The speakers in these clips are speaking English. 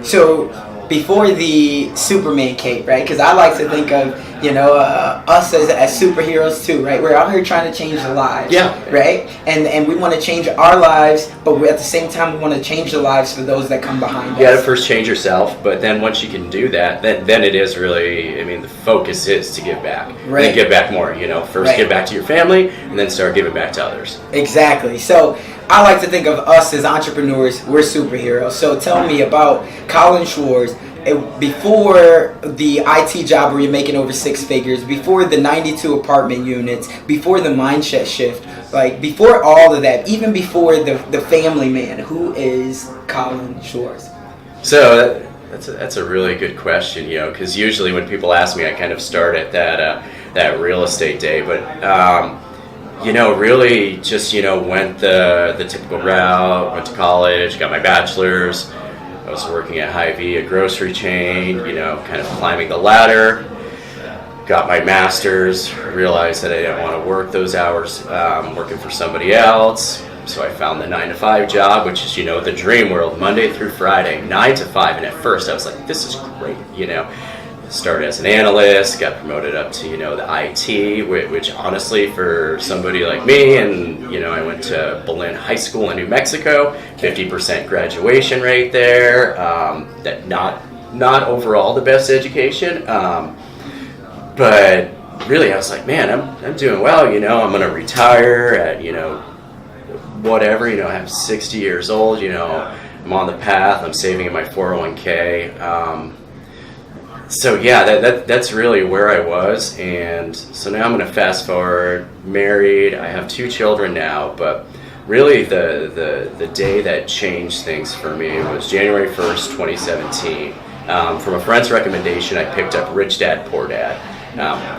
So before the Superman cape, right? Because I like to think of, us as superheroes too, right? We're out here trying to change the lives, right? And we want to change our lives, but at the same time we want to change the lives for those that come behind us. You got to first change yourself, but then once you can do that, then it is really, the focus is to give back. Right. And then give back more, First give back to your family, and then start giving back to others. Exactly. So I like to think of us as entrepreneurs, we're superheroes. So tell me about Collin Schwartz. Before the IT job where you're making over 6 figures, before the 92 apartment units, before the mindset shift, like before all of that, even before the family man, who is Collin Schwartz? So that's a really good question, because usually when people ask me, I kind of start at that real estate day, but really just went the typical route, went to college, got my bachelor's. I was working at Hy-Vee, a grocery chain, kind of climbing the ladder. Got my master's, realized that I didn't want to work those hours working for somebody else. So I found the 9-to-5 job, which is, the dream world, Monday through Friday, 9 to 5. And at first I was like, this is great, Started as an analyst, got promoted up to, the IT, which honestly for somebody like me, and, I went to Berlin High School in New Mexico, 50% graduation rate there, that not overall the best education, but really I was like, man, I'm doing well, I'm going to retire at, whatever, I'm 60 years old, I'm on the path, I'm saving in my 401k, so yeah, that's really where I was, and so now I'm going to fast forward, married, I have 2 children now, but really the day that changed things for me was January 1st, 2017. From a friend's recommendation, I picked up Rich Dad, Poor Dad.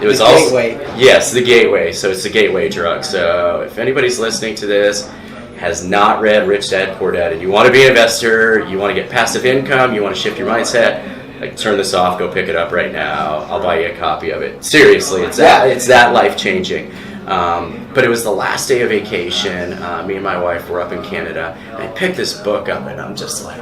It was also gateway. Yes, the gateway, so it's the gateway drug. So if anybody's listening to this, has not read Rich Dad, Poor Dad, and you want to be an investor, you want to get passive income, you want to shift your mindset, like, turn this off, go pick it up right now. I'll buy you a copy of it. Seriously, it's that life-changing. But it was the last day of vacation. Me and my wife were up in Canada, and I picked this book up, and I'm just like,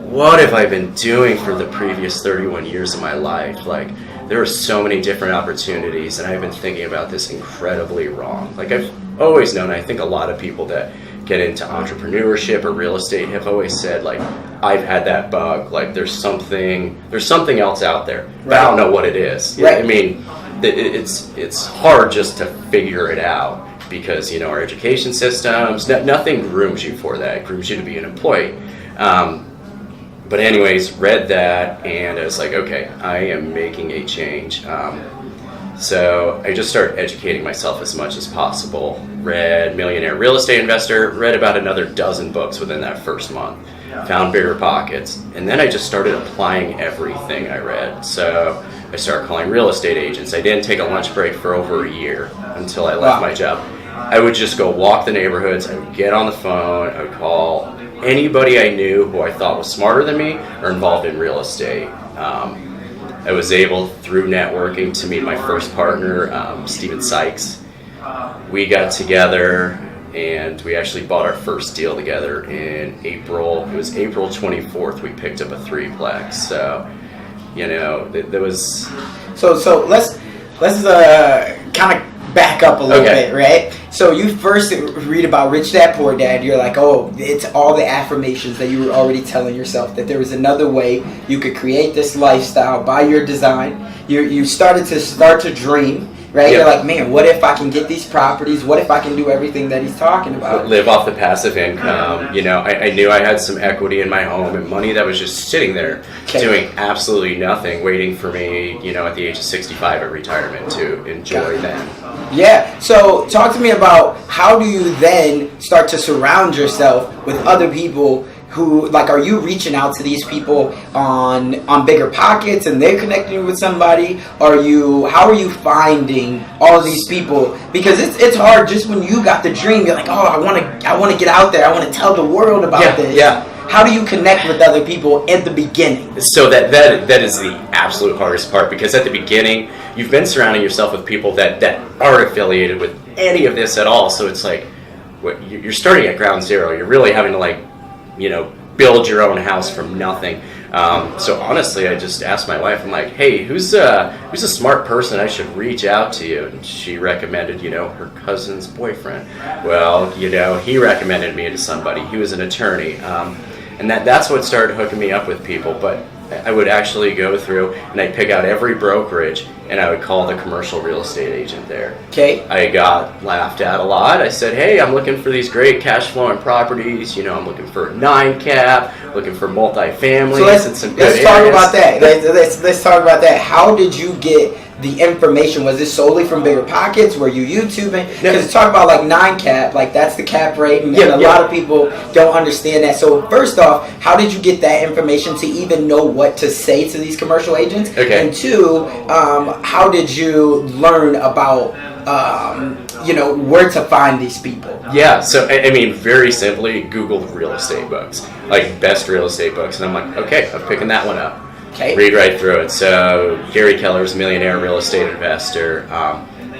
what have I been doing for the previous 31 years of my life? Like, there are so many different opportunities, and I've been thinking about this incredibly wrong. Like, I've always known, I think a lot of people that get into entrepreneurship or real estate have always said, like, I've had that bug, like there's something else out there, but I don't know what it is. Right. It's hard just to figure it out because, our education systems, nothing grooms you for that. It grooms you to be an employee. But anyways, read that, and I was like, okay, I am making a change. So I just started educating myself as much as possible. Read Millionaire Real Estate Investor, read about another dozen books within that first month. Found bigger pockets. And then I just started applying everything I read. So I started calling real estate agents. I didn't take a lunch break for over a year until I left my job. I would just go walk the neighborhoods. I would get on the phone. I would call anybody I knew who I thought was smarter than me or involved in real estate. I was able, through networking, to meet my first partner, Stephen Sykes. We got together, and we actually bought our first deal together in April. It was April 24th. We picked up a 3-plex. So, there was. So let's kind of back up a little bit, right? So you first read about Rich Dad, Poor Dad. You're like, oh, it's all the affirmations that you were already telling yourself that there was another way you could create this lifestyle by your design. You started to dream, right? Yep. You're like, man, what if I can get these properties? What if I can do everything that he's talking about? Live off the passive income. I knew I had some equity in my home and money that was just sitting there doing absolutely nothing, waiting for me, at the age of 65 at retirement to enjoy them. Yeah. So talk to me about how do you then start to surround yourself with other people who, like, are you reaching out to these people on Bigger Pockets and they're connecting you with somebody? How are you finding all of these people? Because it's hard just when you got the dream, you're like, oh, I want to get out there. I want to tell the world about this. Yeah. How do you connect with other people at the beginning? So that is the absolute hardest part, because at the beginning, you've been surrounding yourself with people that aren't affiliated with any of this at all. So it's like, you're starting at ground zero. You're really having to build your own house from nothing. So honestly, I just asked my wife, I'm like, hey, who's a smart person I should reach out to? And she recommended, her cousin's boyfriend. Well, he recommended me to somebody. He was an attorney. And that's what started hooking me up with people. But I would actually go through and I'd pick out every brokerage and I would call the commercial real estate agent there. Okay. I got laughed at a lot. I said, hey, I'm looking for these great cash flowing properties. I'm looking for a 9 cap, looking for multifamily. So let's talk about that. Let's talk about that. How did you get the information? Was this solely from Bigger Pockets? Were you YouTubing? Because talk about like 9 cap, like that's the cap rate, and a lot of people don't understand that. So first off, how did you get that information to even know what to say to these commercial agents? Okay. And 2, how did you learn about where to find these people? Yeah, so I mean, very simply, Googled real estate books, like best real estate books, and I'm like, okay, I'm picking that one up. Okay. Read right through it. So Gary Keller's Millionaire Real Estate Investor.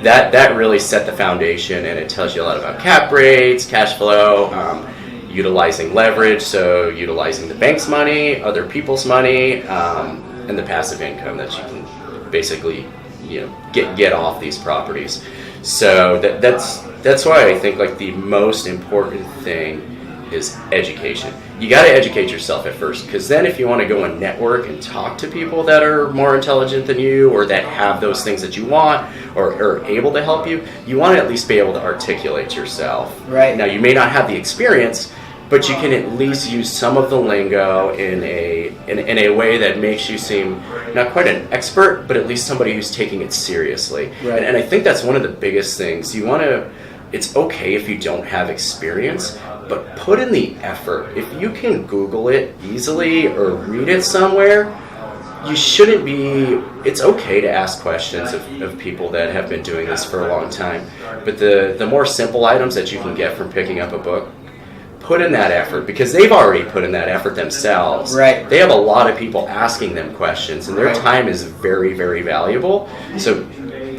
That really set the foundation, and it tells you a lot about cap rates, cash flow, utilizing leverage, so utilizing the bank's money, other people's money, and the passive income that you can basically get off these properties. So that's why I think like the most important thing is education. You got to educate yourself at first, because then if you want to go and network and talk to people that are more intelligent than you or that have those things that you want or are able to help you, you want to at least be able to articulate yourself. Right. Now, you may not have the experience, but you can at least use some of the lingo in a way that makes you seem not quite an expert, but at least somebody who's taking it seriously. Right. And I think that's one of the biggest things. It's okay if you don't have experience, but put in the effort. If you can Google it easily or read it somewhere, it's okay to ask questions of people that have been doing this for a long time. But the more simple items that you can get from picking up a book, put in that effort, because they've already put in that effort themselves. Right. They have a lot of people asking them questions, and their time is very, very valuable. So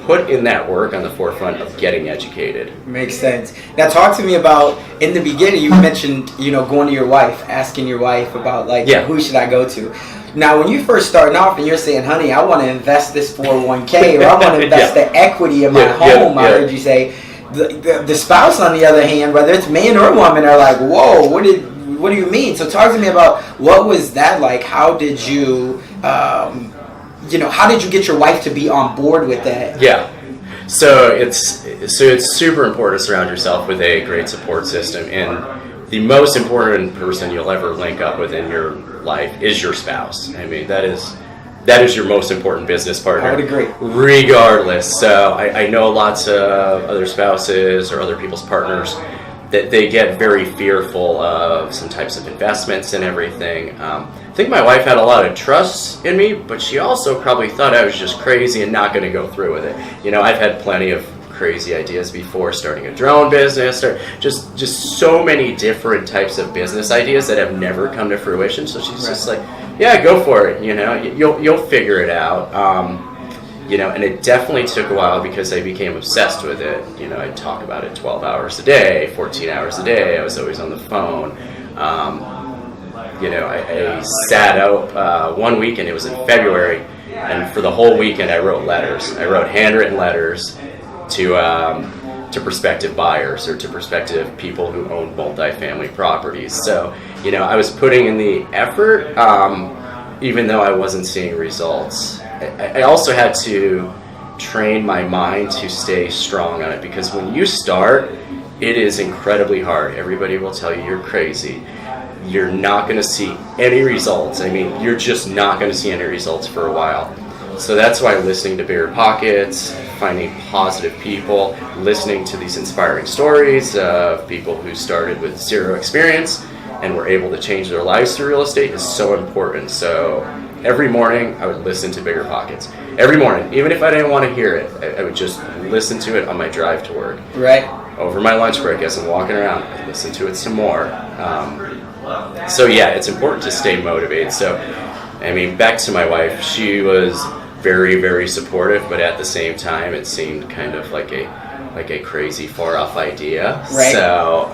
put in that work on the forefront of getting educated. Makes sense. Now talk to me about, in the beginning you mentioned, going to your wife, asking your wife about who should I go to. Now when you first starting off and you're saying, honey, I want to invest this 401k or I want to invest the equity of my home, I heard you say. The spouse, on the other hand, whether it's man or woman, are like, whoa, what do you mean? So talk to me about what was that like? How did you how did you get your wife to be on board with that? Yeah. So it's super important to surround yourself with a great support system, and the most important person you'll ever link up with in your life is your spouse. I mean, that is your most important business partner. I would agree. Regardless. So I know lots of other spouses or other people's partners that they get very fearful of some types of investments and everything. I think my wife had a lot of trust in me, but she also probably thought I was just crazy and not going to go through with it. I've had plenty of crazy ideas before, starting a drone business, or just so many different types of business ideas that have never come to fruition. So she's just like, yeah, go for it. You'll figure it out. And it definitely took a while because I became obsessed with it. I'd talk about it 12 hours a day, 14 hours a day. I was always on the phone. I sat out one weekend. It was in February, and for the whole weekend I wrote letters. I wrote handwritten letters to prospective buyers or to prospective people who own multifamily properties. So, I was putting in the effort, even though I wasn't seeing results. I also had to train my mind to stay strong on it, because when you start, it is incredibly hard. Everybody will tell you you're crazy. You're not going to see any results. I mean, you're just not going to see any results for a while. So that's why listening to Bigger Pockets, finding positive people, listening to these inspiring stories of people who started with zero experience and were able to change their lives through real estate is so important. So every morning I would listen to Bigger Pockets. Every morning, even if I didn't want to hear it, I would just listen to it on my drive to work. Right. Over my lunch break, as I'm walking around, I listen to it some more. So yeah, it's important to stay motivated. So, I mean, back to my wife, she was very, very supportive, but at the same time, it seemed kind of like a crazy, far-off idea. Right. So,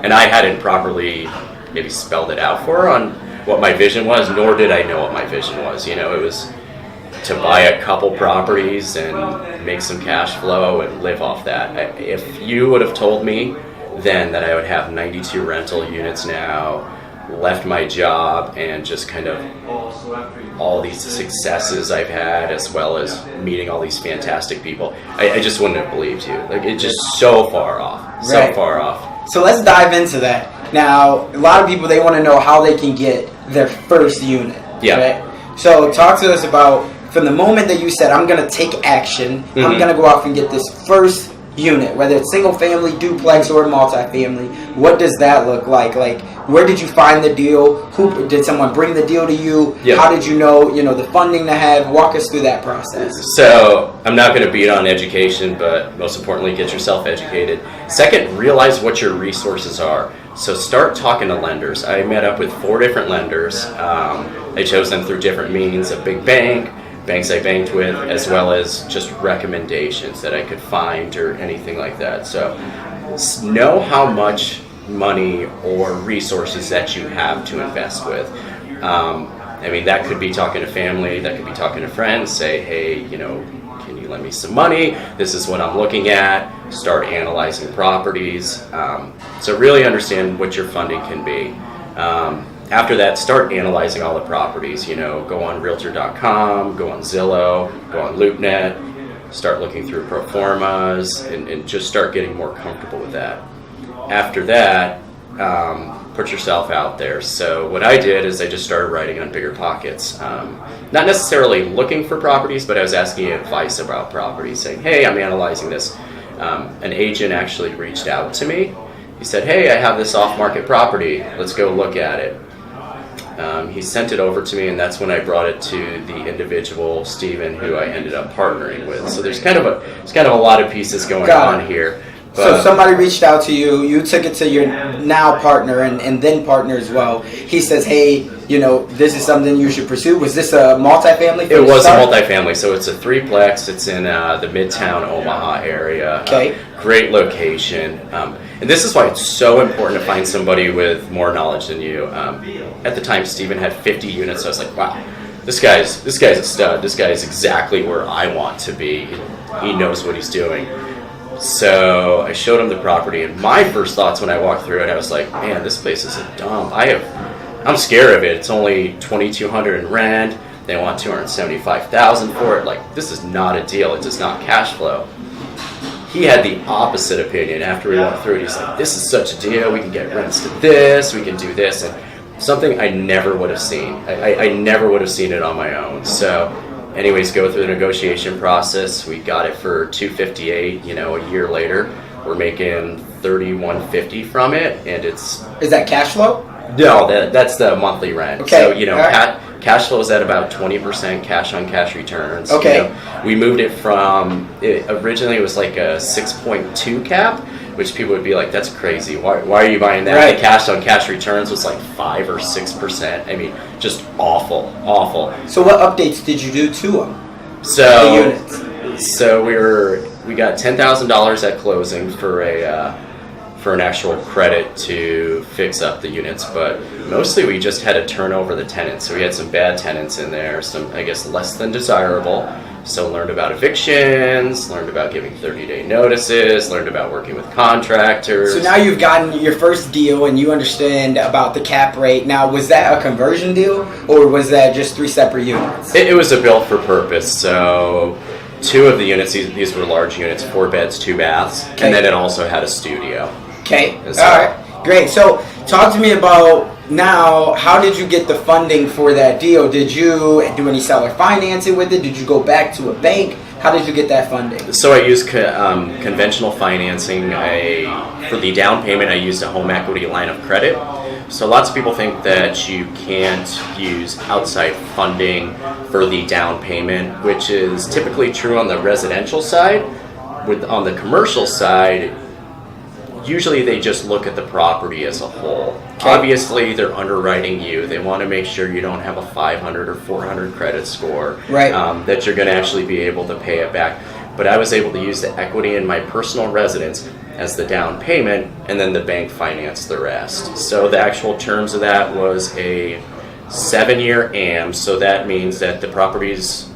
and I hadn't properly maybe spelled it out for her on what my vision was, nor did I know what my vision was. You know, it was to buy a couple properties and make some cash flow and live off that. If you would have told me then that I would have 92 rental units now, left my job, and just kind of all these successes I've had, as well as meeting all these fantastic people, I just wouldn't have believed you. Like, it's just so far off, so far off. So let's dive into that. Now, a lot of people, they want to know how they can get their first unit. Yeah. Right? So talk to us about, from the moment that you said, I'm going to take action, I'm going to go out and get this first unit, whether it's single family, duplex, or multifamily, what does that look like? Like, where did you find the deal? Who did someone bring the deal to you? Yep. How did you know the funding to have? Walk us through that process. So I'm not going to beat on education, but most importantly, get yourself educated. Second, realize what your resources are. So start talking to lenders. I met up with 4 different lenders. I chose them through different means: a big bank, banks I banked with, as well as just recommendations that I could find or anything like that. So know how much money or resources that you have to invest with. I mean, that could be talking to family, that could be talking to friends, say, hey, can you lend me some money? This is what I'm looking at. Start analyzing properties. So really understand what your funding can be. After that, start analyzing all the properties. Go on Realtor.com, go on Zillow, go on LoopNet, start looking through pro formas, and just start getting more comfortable with that. After that, put yourself out there. So what I did is I just started writing on Bigger Pockets. Not necessarily looking for properties, but I was asking advice about properties, saying, hey, I'm analyzing this. An agent actually reached out to me. He said, hey, I have this off-market property. Let's go look at it. He sent it over to me, and that's when I brought it to the individual, Steven, who I ended up partnering with. So there's kind of a lot of pieces going on here. But, so somebody reached out to you, you took it to your now partner and then partner as well. He says, hey, this is something you should pursue. Was this a multifamily? It was a multifamily, so it's a 3-plex. It's in the Midtown Omaha area. Okay. Great location. And this is why it's so important to find somebody with more knowledge than you. At the time, Steven had 50 units, so I was like, wow, this guy's a stud. This guy is exactly where I want to be. He knows what he's doing. So I showed him the property, and my first thoughts when I walked through it, I was like, man, this place is a dump. I'm scared of it. It's only $2,200 in rent. They want $275,000 for it. Like, this is not a deal. It does not cash flow. He had the opposite opinion. After we walked through it, he's like, this is such a deal. We can get rents to this. We can do this. And something I never would have seen. I never would have seen it on my own. So anyways, go through the negotiation process. We got it for $258. A year later, we're making $3,150 from it, and it's... Is that cash flow? No, that's the monthly rent. Okay. So cash flow is at about 20% cash on cash returns. Okay. We moved it from originally it was like a 6.2 cap, which people would be like, that's crazy. Why are you buying that? Right. The cash on cash returns was like 5 or 6%. I mean, just awful. So what updates did you do to them? So the units. So we got $10,000 at closing for an actual credit to fix up the units, but mostly we just had to turn over the tenants. So we had some bad tenants in there, some, I guess, less than desirable. So learned about evictions, learned about giving 30-day notices, learned about working with contractors. So now you've gotten your first deal and you understand about the cap rate. Now, was that a conversion deal or was that just 3 separate units? It was a built for purpose. So 2 of the units, these were large units, 4 beds, 2 baths, okay. And then it also had a studio. Okay, all right, great. So talk to me about now, how did you get the funding for that deal? Did you do any seller financing with it? Did you go back to a bank? How did you get that funding? So I used conventional financing. For the down payment, I used a home equity line of credit. So lots of people think that you can't use outside funding for the down payment, which is typically true on the residential side. On the commercial side, usually they just look at the property as a whole. Okay. Obviously, they're underwriting you. They want to make sure you don't have a 500 or 400 credit score, right. That you're going to actually be able to pay it back. But I was able to use the equity in my personal residence as the down payment, and then the bank financed the rest. So the actual terms of that was a 7-year AM, so that means that the property's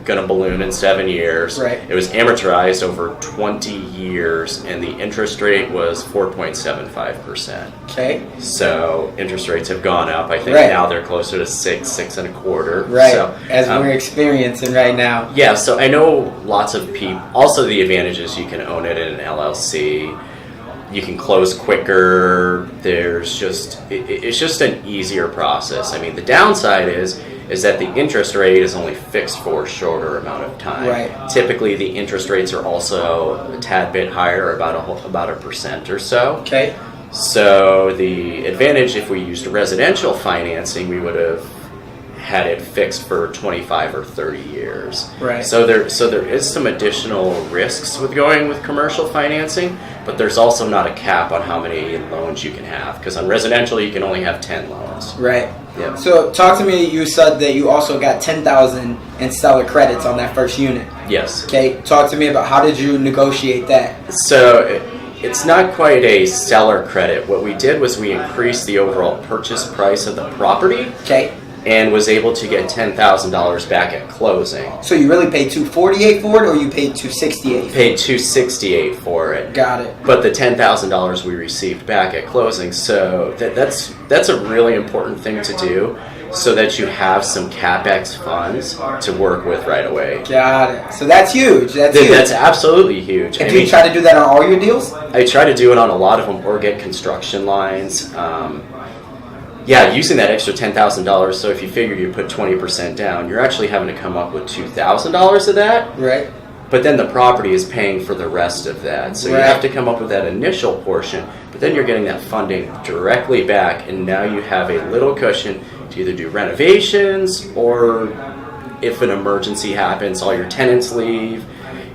going to balloon in 7 years. Right. It was amortized over 20 years, and the interest rate was 4.75%. Okay. So interest rates have gone up. I think Right. now they're closer to 6.25. Right. So, As we're experiencing right now. yeah, so I know lots of people. Also, the advantage is you can own it in an LLC. You can close quicker. There's just it's just an easier process. I mean, the downside is that the interest rate is only fixed for a shorter amount of time. Right. Typically, the interest rates are also a tad bit higher, about 1% or so. Okay. So the advantage, if we used residential financing, we would have had it fixed for 25 or 30 years. Right. So there is some additional risks with going with commercial financing, but there's also not a cap on how many loans you can have, because on residential you can only have 10 loans. Right. Yeah. So talk to me. You said that you also got 10,000 in seller credits on that first unit. Yes. Okay. Talk to me about how did you negotiate that? So it's not quite a seller credit. What we did was we increased the overall purchase price of the property. Okay. And was able to get $10,000 back at closing. So you really paid $248 for it, or you paid $268? Paid $268 for it. Got it. But the $10,000 we received back at closing. So that's a really important thing to do, so that you have some CapEx funds to work with right away. Got it. So that's huge. That's huge. That's absolutely huge. And do you try to do that on all your deals? I try to do it on a lot of them, or get construction lines. Yeah, using that extra $10,000, so if you figure you put 20% down, you're actually having to come up with $2,000 of that. Right. But then the property is paying for the rest of that. So Right. you have to come up with that initial portion, but then you're getting that funding directly back, and now you have a little cushion to either do renovations, or if an emergency happens, all your tenants leave,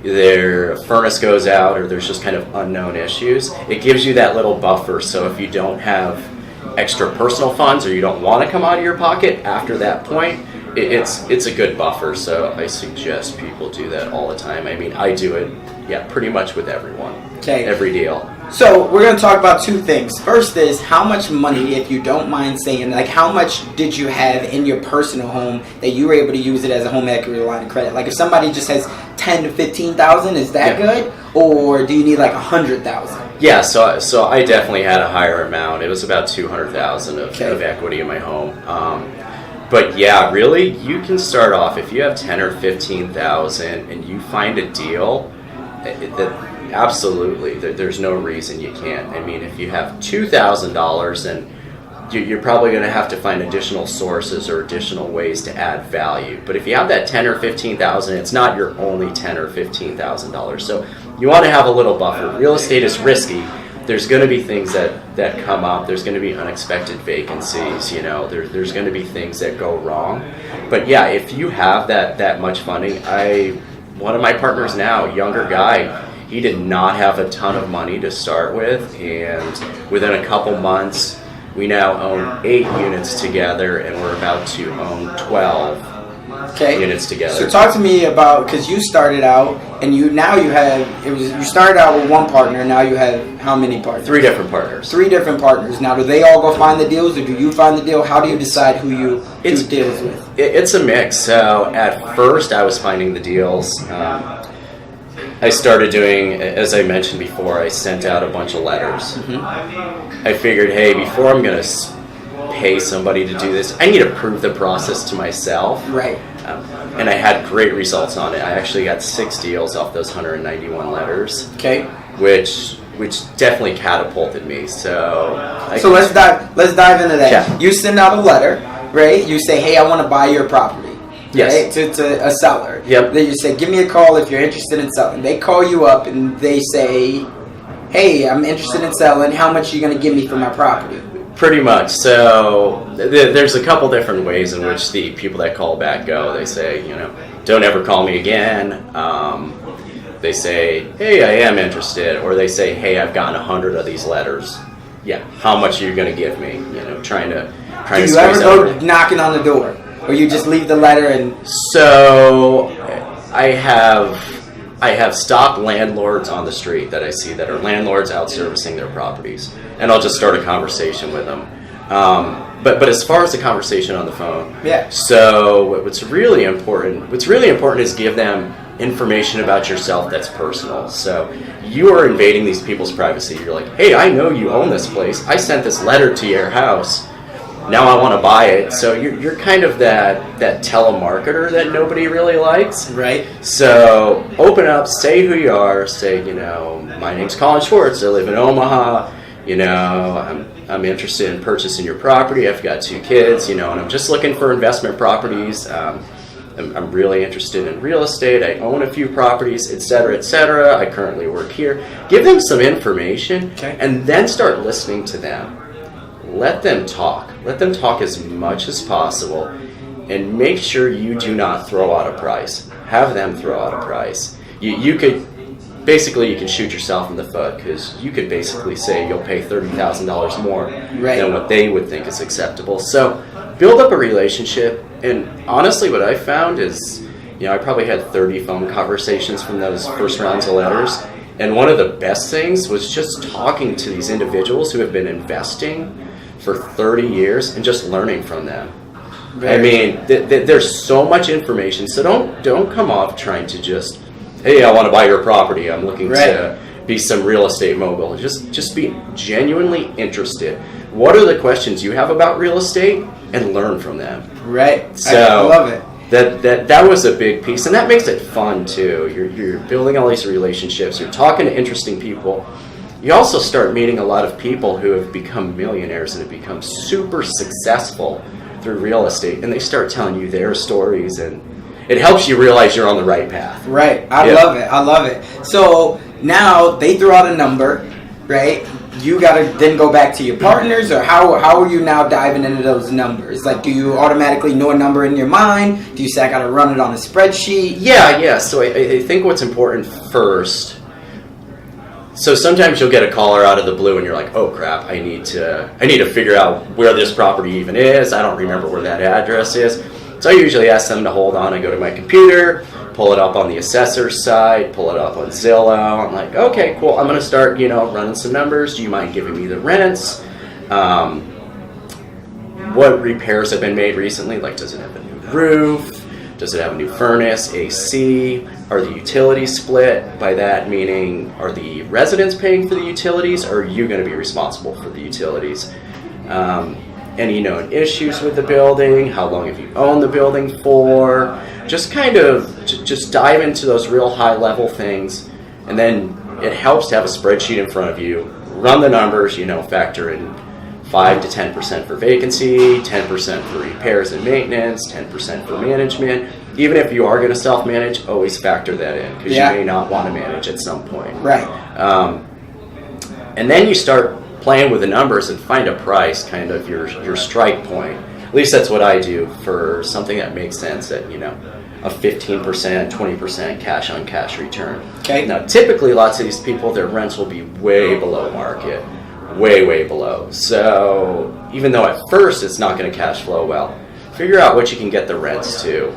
their furnace goes out, or there's just kind of unknown issues. It gives you that little buffer, so if you don't have extra personal funds, or you don't want to come out of your pocket after that point, it's a good buffer. So I suggest people do that all the time. I mean, I do it, pretty much with everyone. Okay. Every deal. So we're going to talk about two things. First is, how much money, if you don't mind saying, like how much did you have in your personal home that you were able to use it as a home equity line of credit? Like if somebody just has 10 to 15,000, is that good? Or do you need like 100,000? Yeah, so I definitely had a higher amount. It was about 200,000 of equity in my home. But yeah, really, you can start off if you have 10 or 15,000 and you find a deal. Absolutely, there's no reason you can't. I mean, if you have $2,000, then you're probably going to have to find additional sources or additional ways to add value. But if you have that 10 or 15,000, it's not your only $10 or $15,000. So you want to have a little buffer. Real estate is risky. There's going to be things that come up. There's going to be unexpected vacancies. You know, there's going to be things that go wrong. But yeah, if you have that much funding, one of my partners now, younger guy, he did not have a ton of money to start with, and within a couple months, we now own 8 units together, and we're about to own 12 units together. So talk to me about, because you started out, and you started out with one partner, now you have how many partners? 3 different partners. 3 different partners. Now, do they all go find the deals, or do you find the deal? How do you decide who you do deals with? It's a mix. So at first, I was finding the deals. I started doing, as I mentioned before, I sent out a bunch of letters. Mm-hmm. I figured, hey, before I'm going to pay somebody to do this, I need to prove the process to myself. Right. And I had great results on it. I actually got 6 deals off those 191 letters. Okay. Which definitely catapulted me. So let's dive into that. Yeah. You send out a letter, right? You say, hey, I want to buy your property. Yes. Right? To a seller. Yep. Then you say, give me a call if you're interested in selling. They call you up and they say, hey, I'm interested in selling. How much are you going to give me for my property? Pretty much. So there's a couple different ways in which the people that call back go. They say, don't ever call me again. They say, hey, I am interested. Or they say, hey, I've gotten 100 of these letters. Yeah, how much are you going to give me? Trying to Do you ever go knocking on the door? Or you just leave the letter and... So I have stopped landlords on the street that I see that are landlords out servicing their properties. And I'll just start a conversation with them. But as far as the conversation on the phone, yeah. So what's really important is give them information about yourself that's personal. So you are invading these people's privacy. You're like, hey, I know you own this place. I sent this letter to your house. Now I want to buy it. So you're kind of that telemarketer that nobody really likes. Right. So open up, say who you are, say, my name's Collin Schwartz. I live in Omaha. I'm interested in purchasing your property. I've got 2 kids, and I'm just looking for investment properties. I'm really interested in real estate. I own a few properties, et cetera, et cetera. I currently work here. Give them some information, and then start listening to them. Let them talk. Let them talk as much as possible, and make sure you do not throw out a price. Have them throw out a price. You can shoot yourself in the foot, because you could basically say you'll pay $30,000 more than what they would think is acceptable. So build up a relationship. And honestly, what I found is, I probably had 30 phone conversations from those first rounds of letters. And one of the best things was just talking to these individuals who have been investing for 30 years and just learning from them. There's so much information. So don't come off trying to just, hey, I want to buy your property. I'm looking to be some real estate mogul. Just be genuinely interested. What are the questions you have about real estate, and learn from them. Right. So I love it. That was a big piece, and that makes it fun too. You're building all these relationships. You're talking to interesting people. You also start meeting a lot of people who have become millionaires and have become super successful through real estate, and they start telling you their stories, and it helps you realize you're on the right path. Right. I love it. So now they throw out a number, right? You got to then go back to your partners, or how are you now diving into those numbers? Like, do you automatically know a number in your mind? Do you say I got to run it on a spreadsheet? Yeah. So I think what's important first. So sometimes you'll get a caller out of the blue, and you're like, "Oh crap! I need to figure out where this property even is. I don't remember where that address is." So I usually ask them to hold on. I go to my computer, pull it up on the assessor's site, pull it up on Zillow. I'm like, okay, cool. I'm going to start, running some numbers. Do you mind giving me the rents? What repairs have been made recently? Like, does it have a new roof? Does it have a new furnace, AC? Are the utilities split? By that meaning, are the residents paying for the utilities, or are you going to be responsible for the utilities? Any known issues with the building? How long have you owned the building for? Just kind of just dive into those real high level things, and then it helps to have a spreadsheet in front of you. Run the numbers, factor in 5 to 10% for vacancy, 10% for repairs and maintenance, 10% for management. Even if you are going to self-manage, always factor that in, because you may not want to manage at some point. Right. And then you start playing with the numbers and find a price, kind of your strike point. At least that's what I do for something that makes sense at, a 15%, 20% cash on cash return. Okay. Now, typically, lots of these people, their rents will be way below market, way below. So even though at first it's not going to cash flow well, figure out what you can get the rents to.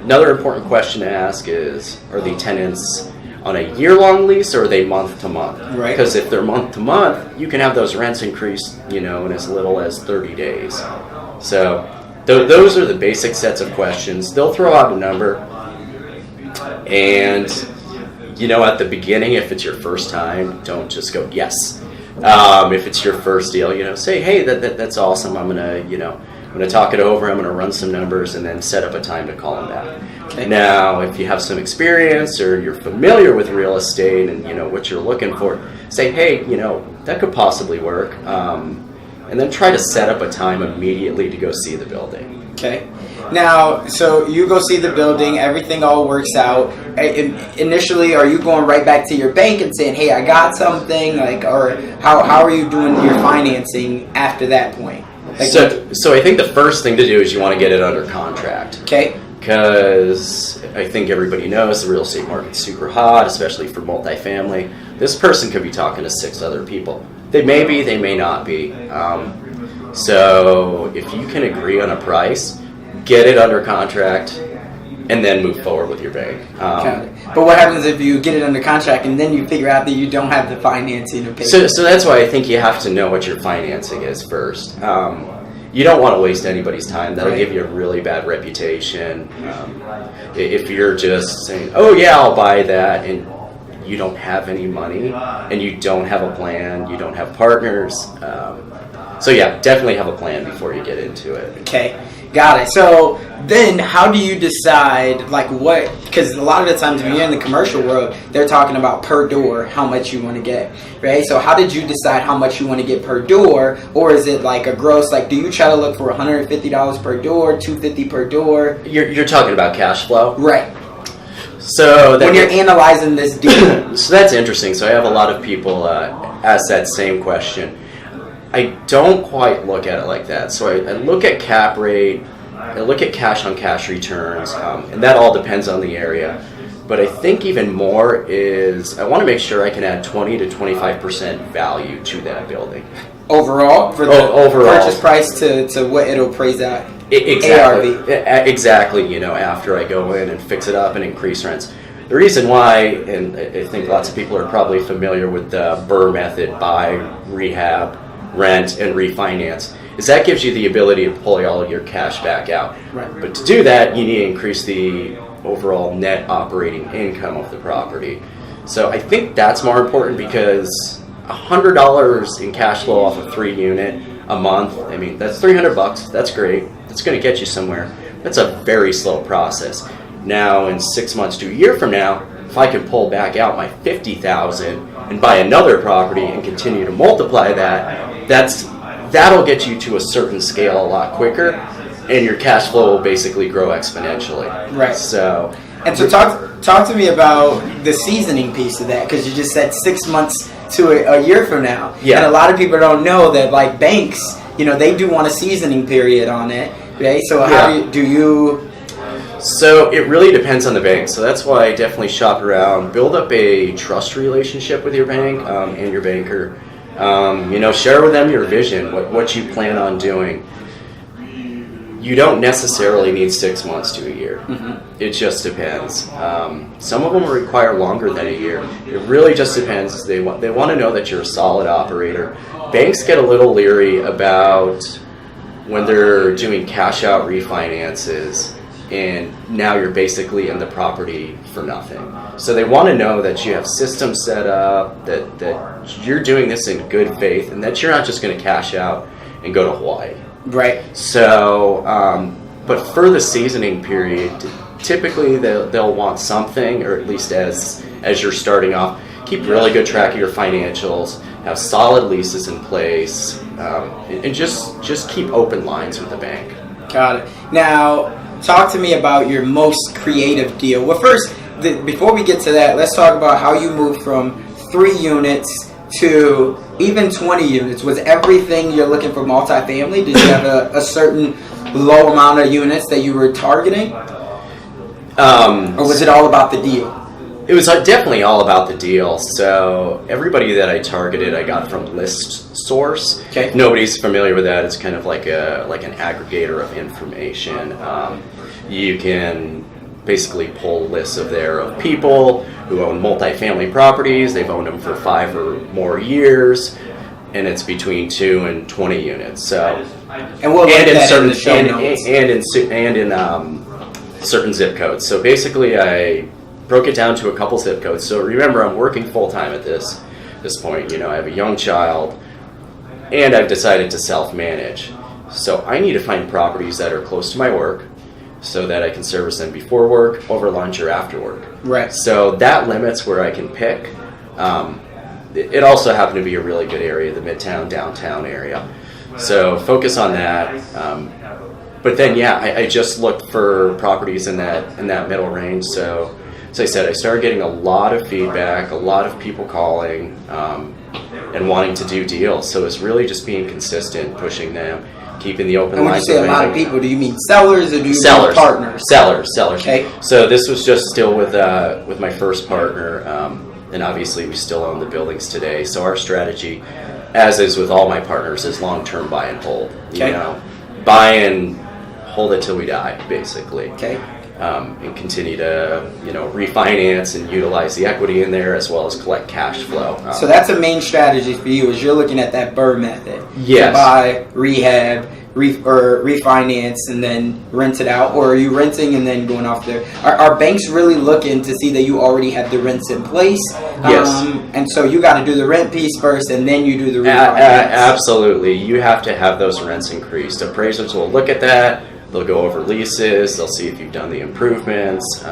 Another important question to ask is, are the tenants on a year-long lease, or are they month-to-month? Right. Because if they're month-to-month, you can have those rents increase, in as little as 30 days. So those are the basic sets of questions. They'll throw out a number, and at the beginning, if it's your first time, don't just go yes. If it's your first deal, say, hey, that's awesome. I'm gonna talk it over. I'm gonna run some numbers, and then set up a time to call them back. Okay. Now, if you have some experience, or you're familiar with real estate and what you're looking for, say, hey, that could possibly work. And then try to set up a time immediately to go see the building. Okay. Now, so you go see the building, everything all works out. Initially, are you going right back to your bank and saying, hey, I got something? Or how are you doing your financing after that point? So I think the first thing to do is you want to get it under contract. Okay. Because I think everybody knows the real estate market's super hot, especially for multifamily. This person could be talking to 6 other people. They may be, they may not be. So if you can agree on a price, get it under contract, and then move forward with your bank. But what happens if you get it under contract and then you figure out that you don't have the financing to pay? So that's why I think you have to know what your financing is first. you don't want to waste anybody's time. That'll Right. give you a really bad reputation. If you're just saying, oh yeah, I'll buy that, and you don't have any money, and you don't have a plan, you don't have partners. So yeah, definitely have a plan before you get into it. Okay, got it. So then how do you decide, like, what, because a lot of the times when you're in the commercial world, they're talking about per door, how much you want to get, right? So how did you decide how much you want to get per door? Or is it like a gross, like, do you try to look for $150 per door, $250 per door? You're talking about cash flow? Right. So When you're analyzing this deal. So that's interesting. So I have a lot of people ask that same question. I don't quite look at it like that. So I look at cap rate, I look at cash on cash returns, and that all depends on the area. But I think even more is I want to make sure I can add 20 to 25% value to that building. Overall? For the overall. Purchase price to what it'll praise at? Exactly. ARV. Exactly, after I go in and fix it up and increase rents. The reason why, and I think lots of people are probably familiar with the BRRRR method, buy, rehab, rent, and refinance, is that gives you the ability to pull all of your cash back out. Right. But to do that, you need to increase the overall net operating income of the property. So I think that's more important because $100 in cash flow off a 3-unit a month, I mean, that's $300. That's great. That's going to get you somewhere. That's a very slow process. Now, in 6 months to a year from now, if I can pull back out my $50,000 and buy another property and continue to multiply that'll get you to a certain scale a lot quicker, and your cash flow will basically grow exponentially. Right. So, and so talk to me about the seasoning piece of that, because you just said 6 months to a year from now. Yeah. And a lot of people don't know that, like, banks, they do want a seasoning period on it, right? So how do you? So it really depends on the bank. So that's why I definitely shop around, build up a trust relationship with your bank and your banker. Share with them your vision, what you plan on doing. You don't necessarily need 6 months to a year. Mm-hmm. It just depends. Some of them require longer than a year. It really just depends. They want to know that you're a solid operator. Banks get a little leery about when they're doing cash out refinances, and now you're basically in the property for nothing. So they want to know that you have systems set up, that you're doing this in good faith, and that you're not just going to cash out and go to Hawaii. Right. So, but for the seasoning period, typically they'll want something, or at least as you're starting off, keep really good track of your financials, have solid leases in place, and just keep open lines with the bank. Got it. Now, talk to me about your most creative deal. Well, first, before we get to that, let's talk about how you moved from 3 units to even 20 units. Was everything you're looking for multifamily? Did you have a certain low amount of units that you were targeting? Or was it all about the deal? It was definitely all about the deal. So everybody that I targeted, I got from List Source. Okay. If nobody's familiar with that, it's kind of like an aggregator of information. You can basically pull lists of people who own multifamily properties. They've owned them for 5 or more years, and it's between 2 and 20 units. So, and we'll link that in the show notes. And in certain zip codes. So basically, I broke it down to a couple zip codes. So remember, I'm working full time at this point. I have a young child, and I've decided to self-manage. So I need to find properties that are close to my work, so that I can service them before work, over lunch, or after work. Right. So that limits where I can pick. It also happened to be a really good area, the Midtown, downtown area. So focus on that. But then, I just looked for properties in that middle range. So, as I said, I started getting a lot of feedback, a lot of people calling, and wanting to do deals. So it's really just being consistent, pushing them, keeping the open lines. And when you say a lot of people, do you mean sellers or do you mean partners? Sellers. Okay. So this was just still with my first partner, and obviously we still own the buildings today. So our strategy, as is with all my partners, is long-term buy and hold. Okay. Buy and hold it till we die, basically. Okay. And continue to refinance and utilize the equity in there, as well as collect cash flow. So that's a main strategy for you, is you're looking at that BRRRR method. Yes. To buy, rehab, refinance and then rent it out, or are you renting and then going off there? Are banks really looking to see that you already have the rents in place? Yes. And so you got to do the rent piece first, and then you do the refinance. Absolutely. You have to have those rents increased. Appraisers will look at that. They'll go over leases. They'll see if you've done the improvements.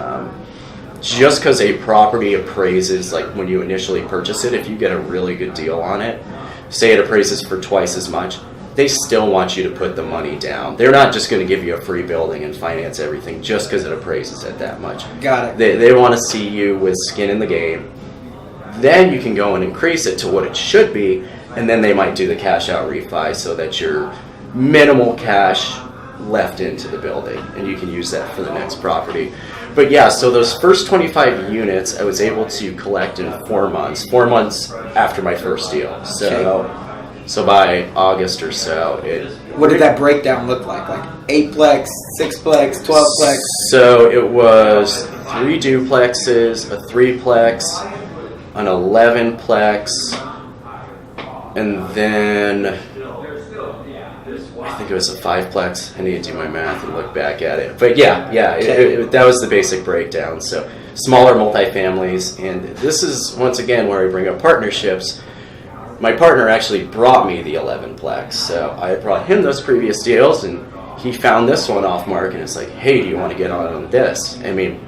Just because a property appraises, like when you initially purchase it, if you get a really good deal on it, say it appraises for twice as much, they still want you to put the money down. They're not just going to give you a free building and finance everything just because it appraises at that much. Got it. They want to see you with skin in the game. Then you can go and increase it to what it should be, and then they might do the cash out refi so that you're minimal cash left into the building, and you can use that for the next property. But yeah, so those first 25 units I was able to collect in 4 months. 4 months after my first deal. So by August or so, what did that breakdown look like? Like 8-plex, 6-plex, 12-plex? So it was 3 duplexes, a 3-plex, an 11-plex, and then I think it was a 5-plex. I need to do my math and look back at it. But yeah, that was the basic breakdown. So smaller multifamilies, and this is once again where I bring up partnerships. My partner actually brought me the 11-plex, so I brought him those previous deals, and he found this one off market, and it's like, hey, do you want to get on this? I mean,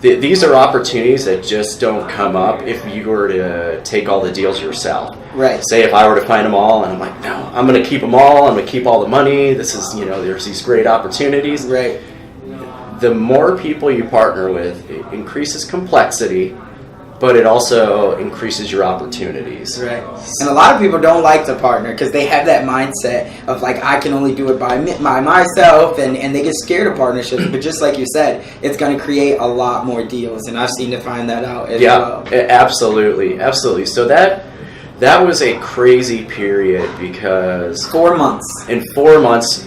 these are opportunities that just don't come up if you were to take all the deals yourself. Right. Say if I were to find them all, and I'm like, no, I'm going to keep them all, I'm going to keep all the money, this is, there's these great opportunities. Right. The more people you partner with, it increases complexity, but it also increases your opportunities. Right. And a lot of people don't like to partner because they have that mindset of like, I can only do it by myself, and they get scared of partnerships. But just like you said, it's going to create a lot more deals, and I've seen to find that out as well. Yeah, absolutely. So that was a crazy period because 4 months. In 4 months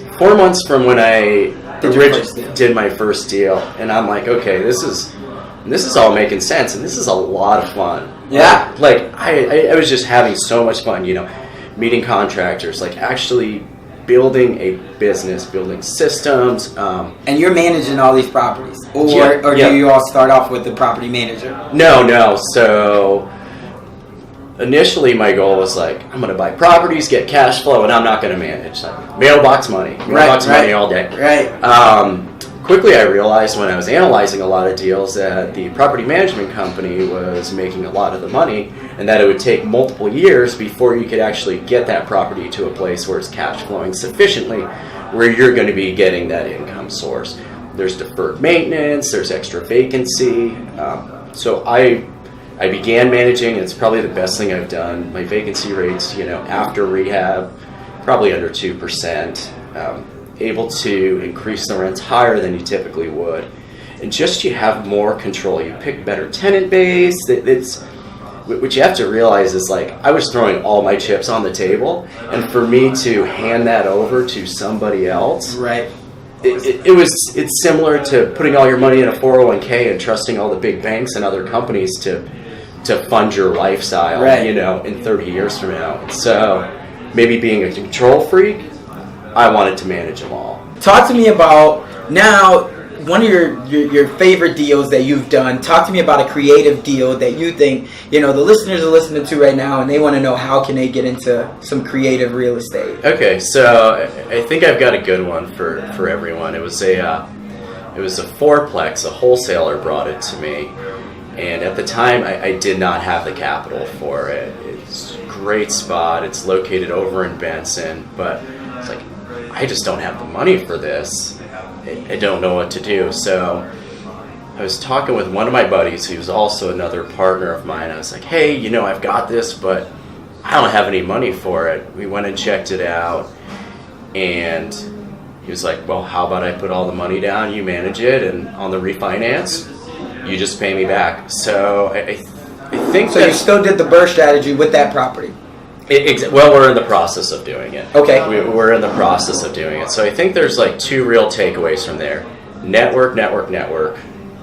from when I did my first deal, and I'm like, okay, this is all making sense, and this is a lot of fun. Yeah. Like I was just having so much fun, meeting contractors, like actually building a business, building systems. And you're managing all these properties, or do you all start off with the property manager? No. So initially my goal was like, I'm going to buy properties, get cash flow, and I'm not going to manage. Like mailbox money all day. Right. Quickly I realized when I was analyzing a lot of deals that the property management company was making a lot of the money, and that it would take multiple years before you could actually get that property to a place where it's cash flowing sufficiently where you're going to be getting that income source. There's deferred maintenance, there's extra vacancy. So I began managing, and it's probably the best thing I've done. My vacancy rates, after rehab, probably under 2%. Able to increase the rents higher than you typically would, and just you have more control. You pick better tenant base. What you have to realize is, like, I was throwing all my chips on the table, and for me to hand that over to somebody else, right? It's similar to putting all your money in a 401k and trusting all the big banks and other companies to fund your lifestyle, right. In 30 years from now. So maybe being a control freak, I wanted to manage them all. Talk to me about now one of your favorite deals that you've done. Talk to me about a creative deal that you think the listeners are listening to right now, and they want to know how can they get into some creative real estate. Okay, so I think I've got a good one for everyone. It was a 4-plex. A wholesaler brought it to me, and at the time I did not have the capital for it. It's a great spot. It's located over in Benson, but it's like, I just don't have the money for this. I don't know what to do. So I was talking with one of my buddies who's also another partner of mine. I was like, hey, I've got this, but I don't have any money for it. We went and checked it out, and he was like, well, how about I put all the money down, you manage it, and on the refinance, you just pay me back. So I think so. You still did the BRRRR strategy with that property? Well, we're in the process of doing it. Okay. We're in the process of doing it. So I think there's like 2 real takeaways from there. Network.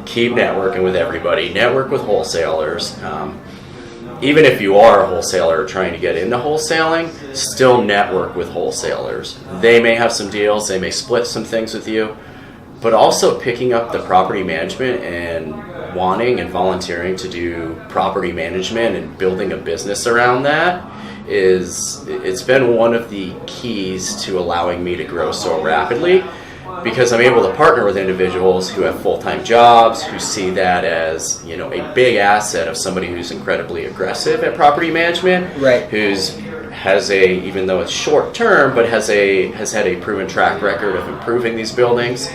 Keep networking with everybody. Network with wholesalers. even if you are a wholesaler trying to get into wholesaling, still network with wholesalers. They may have some deals, they may split some things with you, but also picking up the property management and wanting and volunteering to do property management and building a business around that it's been one of the keys to allowing me to grow so rapidly, because I'm able to partner with individuals who have full-time jobs, who see that as, you know, a big asset of somebody who's incredibly aggressive at property management, right? Even though it's short term, but has had a proven track record of improving these buildings.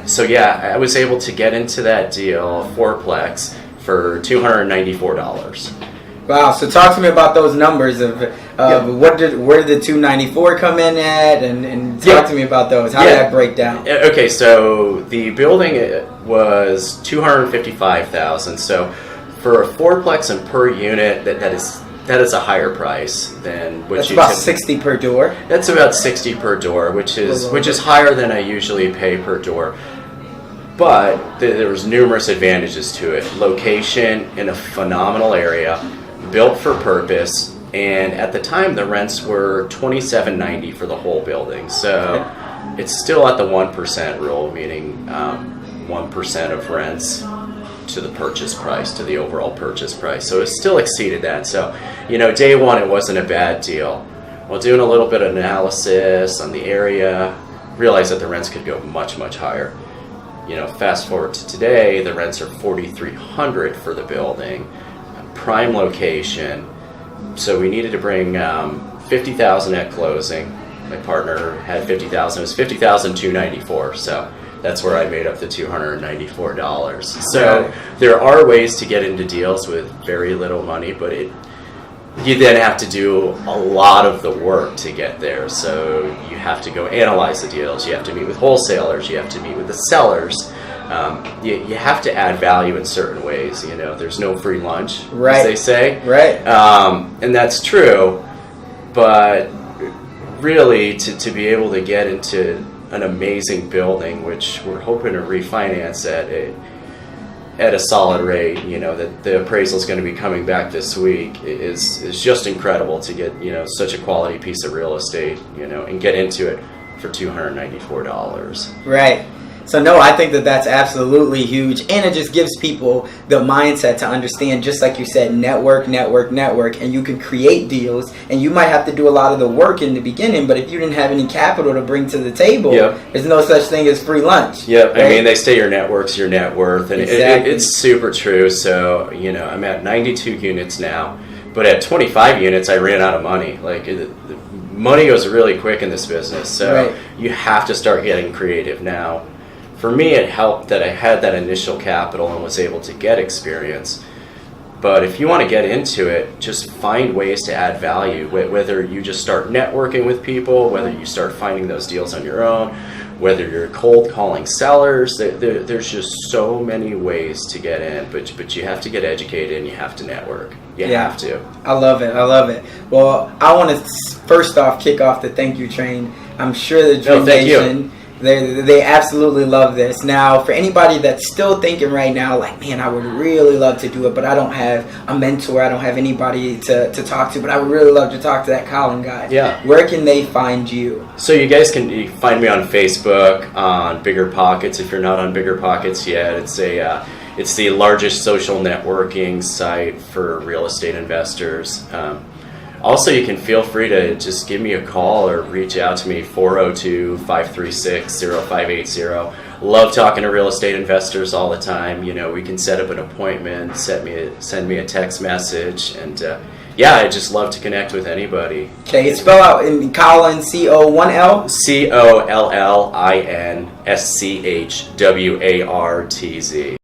So yeah, I was able to get into that deal, fourplex, for $294. Wow! So talk to me about those numbers of where did the 294 come in at, and talk to me about those. How did that break down? Okay, so the building was $255,000. So for a fourplex and per unit, that is a higher price than what that's about $60 per door. That's about $60 per door, which is higher than I usually pay per door. But there was numerous advantages to it. Location in a phenomenal area, built for purpose, and at the time the rents were $27.90 for the whole building. So it's still at the 1% rule, meaning 1% of rents to the purchase price, to the overall purchase price. So it still exceeded that. So, you know, day one it wasn't a bad deal. While doing a little bit of analysis on the area, realized that the rents could go much, much higher. You know, fast forward to today, the rents are $4,300 for the building. Prime location, so we needed to bring $50,000 at closing. My partner had $50,000. It was $50,294. So that's where I made up the $294. So there are ways to get into deals with very little money, but you then have to do a lot of the work to get there. So you have to go analyze the deals. You have to meet with wholesalers. You have to meet with the sellers. You have to add value in certain ways. You know, there's no free lunch, as they say. Right. And that's true. But really, to be able to get into an amazing building, which we're hoping to refinance at a solid rate, you know, that the appraisal is going to be coming back this week, is just incredible to get, you know, such a quality piece of real estate, you know, and get into it for $294. Right. So no, I think that that's absolutely huge, and it just gives people the mindset to understand, just like you said, network, and you can create deals, and you might have to do a lot of the work in the beginning, but if you didn't have any capital to bring to the table, there's no such thing as free lunch. Right? I mean, they say your network's your net worth, and it's super true. So, you know, I'm at 92 units now, but at 25 units, I ran out of money. Like, money goes really quick in this business, so you have to start getting creative now. For me, it helped that I had that initial capital and was able to get experience. But if you want to get into it, just find ways to add value, whether you just start networking with people, whether you start finding those deals on your own, whether you're cold calling sellers. There's just so many ways to get in, but you have to get educated and you have to network. You have to. I love it. Well, I want to first off kick off the thank you train. I'm sure the DreamNation, they absolutely love this. Now, for anybody that's still thinking right now, like, man, I would really love to do it, but I don't have a mentor, I don't have anybody to talk to, but I would really love to talk to that Collin guy. Yeah. Where can they find you? So you guys can find me on Facebook, on Bigger Pockets. If you're not on Bigger Pockets yet, it's the largest social networking site for real estate investors. Also, you can feel free to just give me a call or reach out to me, 402-536-0580. Love talking to real estate investors all the time. You know, we can set up an appointment, send me a text message, and I just love to connect with anybody. Okay, spell out in Collin, C-O-1-L? C-O-L-L-I-N-S-C-H-W-A-R-T-Z.